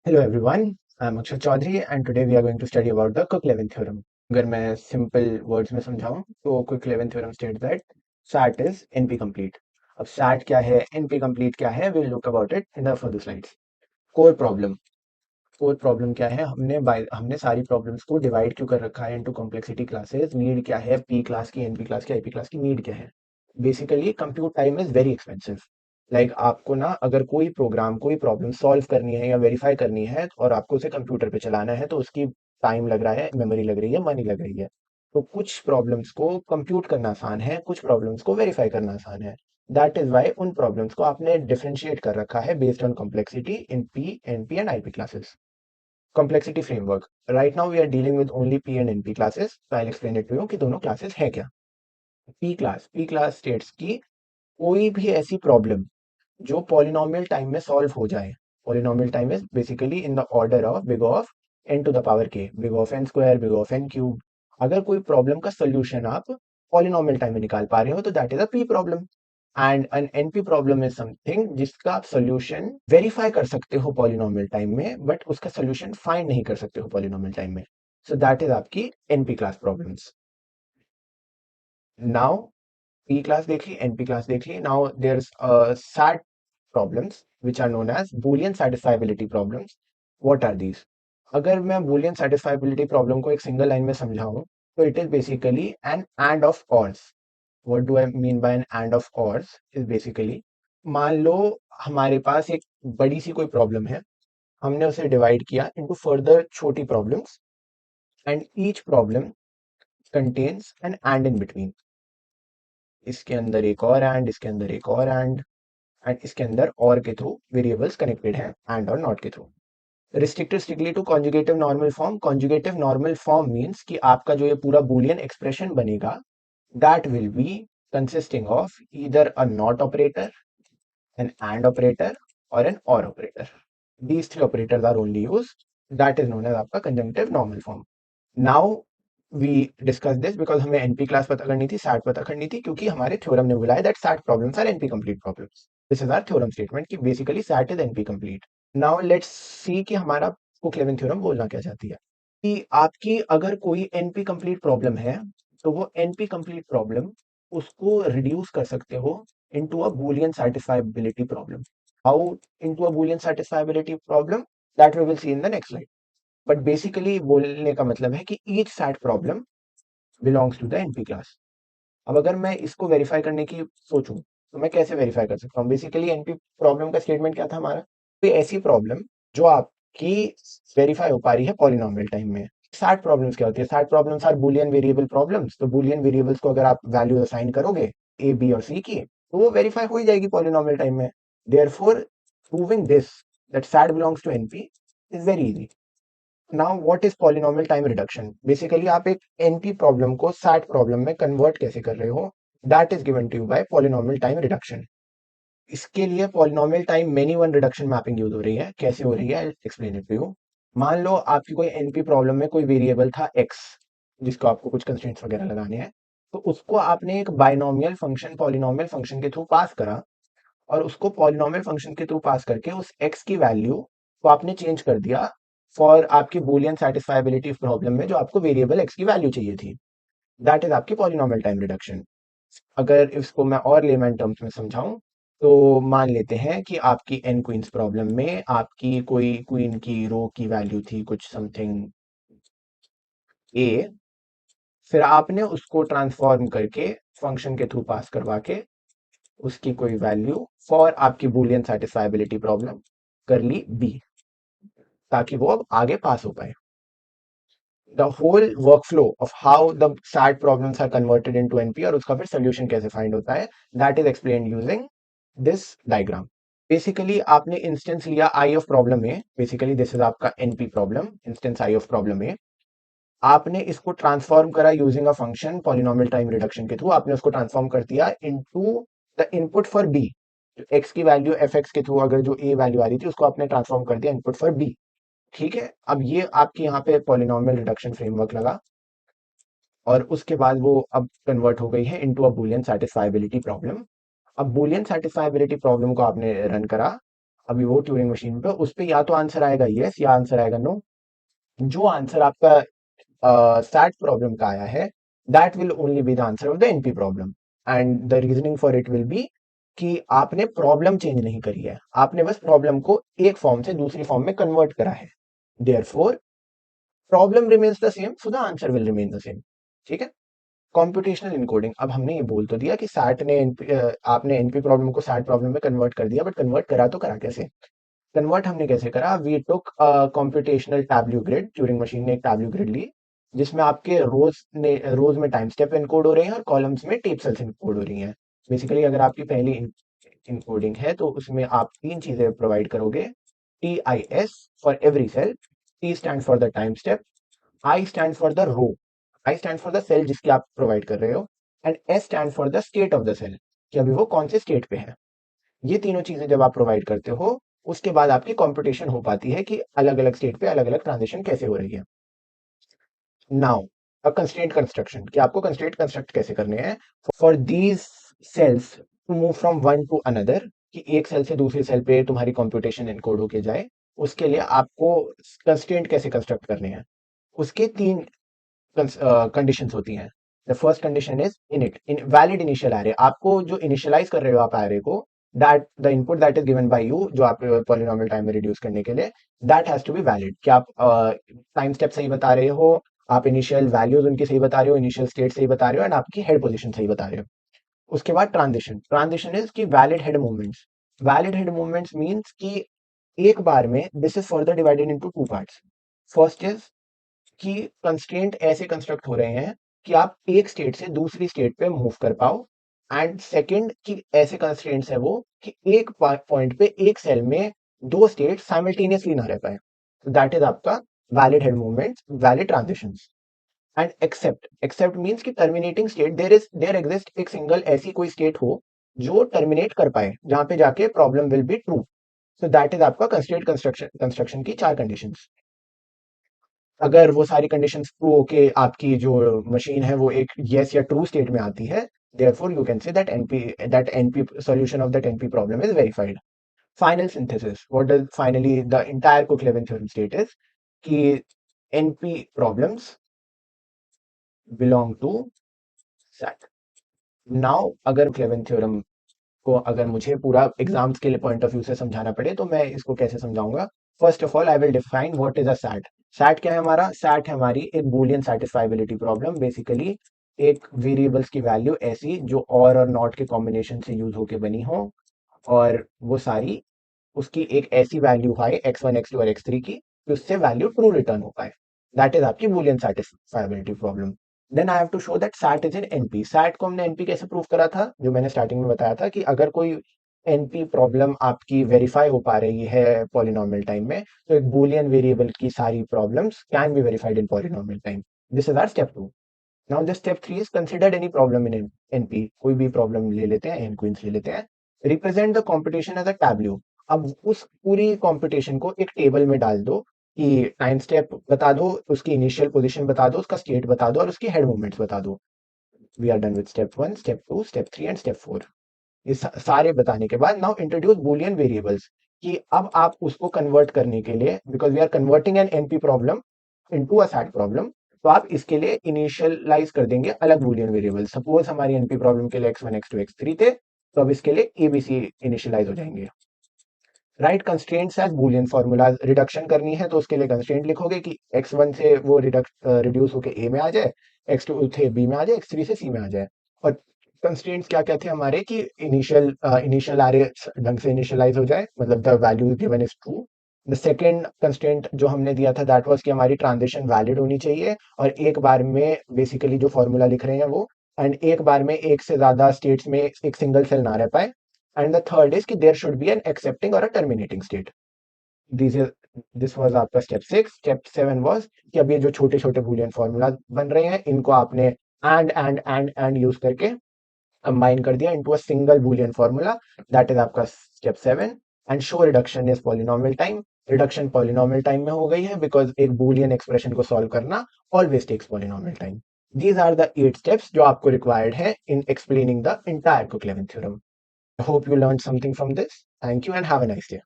Hello everyone, I'm Akshay Chaudhary and today we are going to study about the Cook-Levin theorem. अगर मैं simple words में समझाऊं तो Cook-Levin theorem states that SAT is NP complete. अब SAT क्या है, NP complete क्या है, we'll look about it in the further slides. Core problem. Core problem क्या है, हमने सारी problems को divide क्यों कर रखा है into complexity classes. Need क्या है, P class की, NP class की, IP class की need क्या है. Basically compute time is very expensive. आपको ना अगर कोई प्रोग्राम कोई प्रॉब्लम सॉल्व करनी है या वेरीफाई करनी है और आपको उसे कंप्यूटर पे चलाना है तो उसकी टाइम लग रहा है, मेमोरी लग रही है, मनी लग रही है। तो कुछ प्रॉब्लम्स को कंप्यूट करना आसान है, कुछ प्रॉब्लम्स को वेरीफाई करना आसान है। दैट इज वाई उन प्रॉब्लम्स को आपने डिफरेंशिएट कर रखा है based on complexity in P, NP and IP classes. Complexity framework. Right now we are dealing with only P and NP classes, तो I explain it to you कि दोनों classes है क्या। पी क्लास स्टेट्स की कोई भी ऐसी problem जो पॉलिनोमियल टाइम में सॉल्व हो जाए। Polynomial time is basically in the order of big of n to the power k, big of n square, big of n cube. अगर कोई प्रॉब्लम का सोल्यूशन आप पॉलिनोमियल टाइम में निकाल पा रहे हो तो that is a P problem. And an NP problem is something जिसका आप सोल्यूशन वेरीफाई कर सकते हो पॉलिनोमियल टाइम में, बट उसका सोल्यूशन फाइंड नहीं कर सकते हो पॉलिनोमियल टाइम में। सो दैट इज आपकी NP class problems. Now P class देख ली, NP class देख ली। Now there's SAT problems which are known as Boolean satisfiability problems. What are these? अगर मैं Boolean satisfiability problem को एक सिंगल लाइन में समझाऊं तो it is basically an and of ORs. What do I mean by an and of ORs? Is basically मान लो हमारे पास एक बड़ी सी कोई प्रॉब्लम है, हमने उसे डिवाइड किया इनटू फर्दर छोटी problems and each problem contains an and in between. इसके अंदर एक और एंड, इसके अंदर एक और एंड इसके अंदर और के थ्रू वेरिएबल्स कनेक्टेड हैं एंड और नॉट के through. Restricted strictly to conjugative normal form. Conjugative normal form means कि आपका जो ये पूरा बूलियन एक्सप्रेशन बनेगा that will be consisting of either a not operator, an and operator or an or operator. These three operators are only used, that is known as आपका conjunctive normal form. Now we discuss this because हमें NP class पता करनी थी, set पता करनी थी, क्योंकि हमारे थ्योरम ने बोला है that SAT problems are NP complete problems. This is our theorem statement कि basically SAT is NP complete. Now let's see कि हमारा कुक-लेविन थ्योरम बोलना क्या चाहती है। कि आपकी अगर कोई एनपी कंप्लीट प्रॉब्लम है तो वो एनपी कंप्लीट प्रॉब्लम उसको रिड्यूस कर सकते हो into a Boolean satisfiability problem. How into a Boolean satisfiability problem, that we will see in the next slide. But basically बोलने का मतलब है कि each SAT problem belongs to the NP class. अब अगर मैं इसको वेरीफाई करने की सोचूं तो मैं कैसे वेरीफाई कर सकता हूँ। बेसिकली एनपी प्रॉब्लम का स्टेटमेंट क्या था हमारा, कोई ऐसी प्रॉब्लम जो आपकी वेरीफाई हो पा रही है पॉलिनोमियल टाइम में। सैट प्रॉब्लम्स क्या होती है, SAT problems are Boolean variable problems. तो बूलियन वेरिएबल्स को अगर आप वैल्यू असाइन करोगे ए बी और सी की तो वो वेरीफाई हो ही जाएगी पॉलिनोमियल टाइम में। Therefore proving this that SAT belongs to NP is very easy. Now what is polynomial time reduction. Basically आप एक एनपी प्रॉब्लम को सैट प्रॉब्लम में कन्वर्ट कैसे कर रहे हो, that is given to you by polynomial time reduction. इसके लिए polynomial time many one reduction mapping use हो रही है। कैसे हो रही है, एक्सप्लेन इट टू यू। मान लो आपकी कोई एनपी प्रॉब्लम में कोई वेरिएबल था एक्स जिसको आपको कुछ कंस्ट्रेंट्स वगैरह लगाने हैं, तो उसको आपने एक बाइनोमियल फंक्शन पॉलिनोमियल फंक्शन के थ्रू पास करा और उसको पॉलिनोमियल फंक्शन के थ्रू पास करके उस एक्स की वैल्यू को आपने चेंज कर दिया फॉर आपकी बूलियन सेटिस्फाइबिलिटी प्रॉब्लम में जो आपको वेरिएबल एक्स की वैल्यू चाहिए थी। दैट इज आपकी पॉलिनोमियल टाइम रिडक्शन। अगर इसको मैं और लेमैन टर्म्स में समझाऊं तो मान लेते हैं कि आपकी एन क्वींस प्रॉब्लम में आपकी कोई क्वीन की रो की वैल्यू थी कुछ समथिंग ए, फिर आपने उसको ट्रांसफॉर्म करके फंक्शन के थ्रू पास करवा के उसकी कोई वैल्यू फॉर आपकी बूलियन सेटिस्फाइबिलिटी प्रॉब्लम कर ली बी, ताकि वो अब आगे पास हो पाए। The whole workflow of how the SAT problems are converted into NP और उसका फिर सोल्यूशन कैसे फाइंड होता है, that is explained using this diagram. Basically आपने इंस्टेंस लिया I of problem A, basically this is आपका NP problem, instance I of problem A. आपने इसको ट्रांसफॉर्म करा using a function polynomial time reduction के थ्रू, आपने उसको ट्रांसफॉर्म कर दिया into the input for B. X की वैल्यू एफ एक्स के थ्रू अगर जो ए वैल्यू आ रही थी उसको आपने ट्रांसफॉर्म कर दिया इनपुट फॉर बी। ठीक है, अब ये आपके यहाँ पे पॉलिनोमियल रिडक्शन फ्रेमवर्क लगा और उसके बाद वो अब कन्वर्ट हो गई है into a Boolean satisfiability problem. अब बूलियन सेटिस्फाइबिलिटी प्रॉब्लम को आपने रन करा अभी वो ट्यूरिंग मशीन पे उस पे या तो आंसर आएगा यस या आंसर आएगा नो। जो आंसर आपका सैट प्रॉब्लम का आया है, that will only be the answer of the NP problem. And the reasoning for it will be कि आपने प्रॉब्लम चेंज नहीं करी है, आपने बस प्रॉब्लम को एक फॉर्म से दूसरी फॉर्म में कन्वर्ट करा है। Therefore problem remains the same, so the answer will remain the same. ठीक है। कॉम्पिटिशनल इनकोडिंग, अब हमने ये बोल तो दिया कि सैट ने आपने एनपी प्रॉब्लम को सैट प्रॉब्लम में कन्वर्ट कर दिया, बट कन्वर्ट करा तो करा कैसे? कन्वर्ट हमने कैसे करा? We took computational tableau grid, Turing machine ने एक टैब्ल्यू ग्रिड ली जिसमें आपके रोज में टाइम स्टेप इनकोड हो रहे हैं और कॉलम्स में टेप सेल्स इनकोड हो रही हैं। बेसिकली अगर आपकी पहली इनकोडिंग है तो उसमें आप तीन चीजें प्रोवाइड करोगे: T I S for every cell, T stand for the time step, I stand for the row, I stand for the cell जिसकी आप प्रोवाइड कर रहे हो, and S stand for the state of the cell, कि अभी वो कौन से स्टेट पे है। ये तीनों चीजें जब आप प्रोवाइड करते हो, उसके बाद आपकी कंपटीशन हो पाती है कि अलग अलग स्टेट पे अलग अलग ट्रांजिशन कैसे हो रही है। नाउ अ कंस्ट्रेंट कंस्ट्रक्शन, कि आपको कंस्ट्रेंट कंस्ट्रक्ट कैसे करने हैं for these cells to move from one to another, कि एक सेल से दूसरी सेल पे तुम्हारी कंप्यूटेशन इनकोड होके जाए, उसके लिए आपको कंस्ट्रेंट कैसे कंस्ट्रक्ट करने हैं। उसके तीन कंडीशंस होती हैं। The first condition is init, in valid initial array, आपको जो इनिशियलाइज कर रहे हो आप एरे को, that the input that is given by you, जो आप पॉलिनोमियल टाइम में रिड्यूस करने के लिए, that has to be valid, कि आप टाइम स्टेप सही बता रहे हो, आप इनिशियल वैल्यूज उनकी सही बता रहे हो, इनिशियल स्टेट सही बता रहे हो, एंड आपकी हेड पोजीशन सही बता रहे हो। उसके बाद ट्रांजिशन, ट्रांजिशन इज की valid head movements, valid head movements means कि एक बार में this is further divided into two parts. First is कि कंस्ट्रेंट ऐसे कंस्ट्रक्ट हो रहे हैं कि आप एक स्टेट से दूसरी स्टेट पे मूव कर पाओ, एंड सेकंड कि ऐसे कंस्ट्रेंट्स है वो कि एक पॉइंट पे एक सेल में दो स्टेट साइमल्टेनियसली ना रह पाए। दैट इज आपका valid head movement, valid transitions. And accept, accept means कि टर्मिनेटिंग स्टेट, देयर एग्जिस्ट एक सिंगल ऐसी कोई स्टेट हो जो टर्मिनेट कर पाए, जहां पे जाके problem will be true. So that is आपका कंस्ट्रेंट कंस्ट्रक्शन की चार कंडीशंस। अगर वो सारी कंडीशंस ट्रू होके आपकी जो मशीन है वो एक यस या ट्रू स्टेट में आती है, therefore you can say that np solution of that np problem is verified. Final synthesis, what does finally the entire Cook-Levin theorem state is कि np problems belong to SAT. now अगर Cook-Levin theorem को अगर मुझे पूरा exams के लिए point of view से समझाना पड़े तो मैं इसको कैसे समझाऊंगा? First of all I will define what is a SAT. SAT क्या है हमारा? सैट है हमारी एक बूलियन सेटिस्फाइबिलिटी प्रॉब्लम, बेसिकली एक वेरिएबल्स की वैल्यू ऐसी जो और नॉट के कॉम्बिनेशन से यूज होके बनी हो, और वो सारी उसकी एक ऐसी वैल्यू है x1 x2 और x3 की कि उससे वैल्यू ट्रू रिटर्न हो पाए। दैट इज आपकी Boolean satisfiability problem. Then I have to show that SAT is in NP. SAT को हमने एनपी कैसे प्रूव करा था? जो मैंने स्टार्टिंग में बताया था कि अगर कोई एनपी प्रॉब्लम आपकी वेरीफाई हो पा रही है पॉलिनोमियल टाइम में, तो एक बूलियन वेरिएबल की सारी problems can be verified in polynomial time. This is our step 2। Now the step 3 is considered any problem in NP, कोई भी प्रॉब्लम ले लेते हैं, एन क्वींस ले लेते हैं, represent the computation as a tableau. अब उस पूरी कंपटीशन को एक टेबल में डाल दो, कि टाइम स्टेप बता दो, उसकी इनिशियल पोजीशन बता दो, उसका स्टेट बता दो, और उसकी हेड मूवमेंट्स बता दो। We are done with step 1, step 2, step 3 and step 4। ये सारे बताने के बाद नाउ इंट्रोड्यूस बूलियन वेरिएबल्स, कि अब आप उसको कन्वर्ट करने के लिए, because we are converting an NP problem into a SAT problem, तो आप इसके लिए इनिशियलाइज कर देंगे अलग बूलियन वेरिएबल। सपोज हमारी एनपी प्रॉब्लम के लिए x1 x2 x3 थे, तो अब इसके लिए एबीसी इनिशियलाइज हो जाएंगे। Write constraints as Boolean formula, reduction करनी है तो उसके लिए कंस्ट्रेंट लिखोगे कि x1 से वो रिड्यूस होके a में आ जाए, x2 से b में आ जाए, x3 से c में आ जाए। और कंस्ट्रेंट्स क्या क्या थे हमारे? कि इनिशियल एरे ढंग से इनिशियलाइज हो जाए, मतलब the value given is true. The second constraint जो हमने दिया था दैट वाज कि हमारी ट्रांजिशन वैलिड होनी चाहिए, और एक बार में बेसिकली जो फॉर्मूला लिख रहे हैं वो, एंड एक बार में एक से ज्यादा स्टेट्स में एक सिंगल सेल ना रह पाए। एंड द थर्ड इज कि there should be an accepting or a terminating state. This is this was आपका स्टेप 6। स्टेप 7 वाज कि अब ये जो छोटे छोटे बूलियन फॉर्मूला बन रहे हैं इनको आपने एंड यूज करके कंबाइन कर दिया into a single Boolean formula. That is आपका step 7। And show reduction is polynomial time. Reduction polynomial time में हो गई है बिकॉज एक बूलियन एक्सप्रेशन को सॉल्व करना always takes polynomial time. These are the 8 steps जो आपको रिक्वायर्ड है in explaining the entire Cook-Levin theorem. I hope you learned something from this. Thank you and have a nice day.